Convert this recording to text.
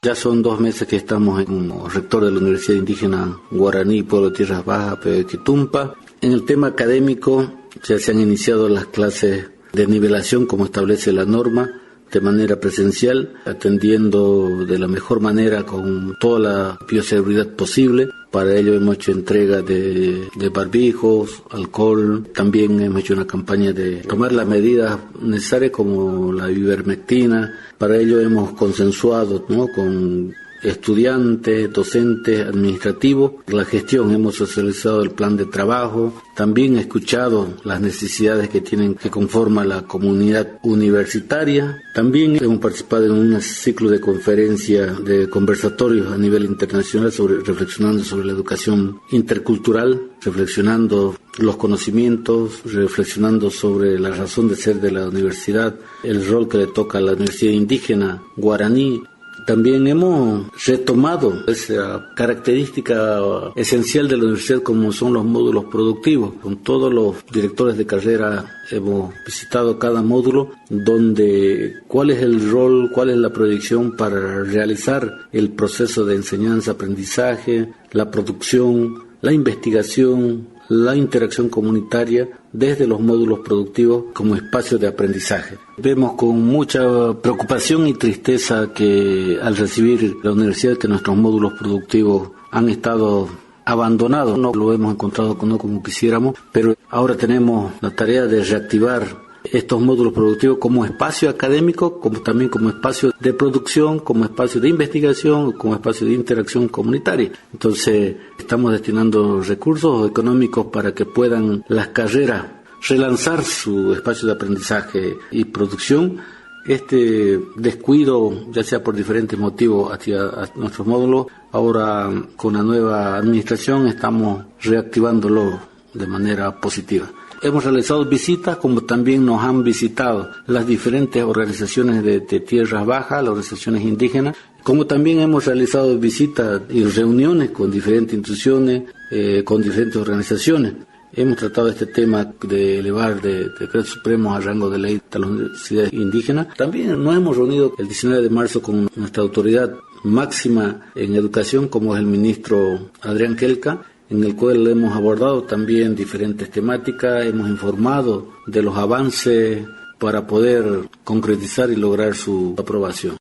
Ya son 2 meses que estamos como rector de la Universidad Indígena Guaraní, Pueblo de Tierras Bajas, Pebequitumpa. En el tema académico ya se han iniciado las clases de nivelación como establece la norma, de manera presencial, atendiendo de la mejor manera con toda la bioseguridad posible. Para ello hemos hecho entrega de barbijos, alcohol, también hemos hecho una campaña de tomar las medidas necesarias como la ivermectina. Para ello hemos consensuado, ¿no?, con estudiantes, docentes, administrativos, la gestión, hemos socializado el plan de trabajo, también escuchado las necesidades que conforma la comunidad universitaria, también hemos participado en un ciclo de conferencias, de conversatorios a nivel internacional reflexionando sobre la educación intercultural, reflexionando los conocimientos, reflexionando sobre la razón de ser de la universidad, el rol que le toca a la Universidad Indígena Guaraní. También hemos retomado esa característica esencial de la universidad como son los módulos productivos. Con todos los directores de carrera hemos visitado cada módulo donde cuál es el rol, cuál es la proyección para realizar el proceso de enseñanza-aprendizaje, la producción, la investigación, la interacción comunitaria desde los módulos productivos como espacio de aprendizaje. Vemos con mucha preocupación y tristeza que al recibir la universidad que nuestros módulos productivos han estado abandonados, no lo hemos encontrado no como quisiéramos, pero ahora tenemos la tarea de reactivar estos módulos productivos como espacio académico, como también como espacio de producción, como espacio de investigación, como espacio de interacción comunitaria. Entonces, estamos destinando recursos económicos para que puedan las carreras relanzar su espacio de aprendizaje y producción. Este descuido, ya sea por diferentes motivos hacia nuestros módulos, ahora con la nueva administración estamos reactivándolo de manera positiva. Hemos realizado visitas, como también nos han visitado las diferentes organizaciones de Tierras Bajas, las organizaciones indígenas, como también hemos realizado visitas y reuniones con diferentes instituciones, con diferentes organizaciones. Hemos tratado este tema de elevar de decretos supremos a rango de ley a las universidades indígenas. También nos hemos reunido el 19 de marzo con nuestra autoridad máxima en educación, como es el ministro Adrián Quelca, en el cual hemos abordado también diferentes temáticas, hemos informado de los avances para poder concretizar y lograr su aprobación.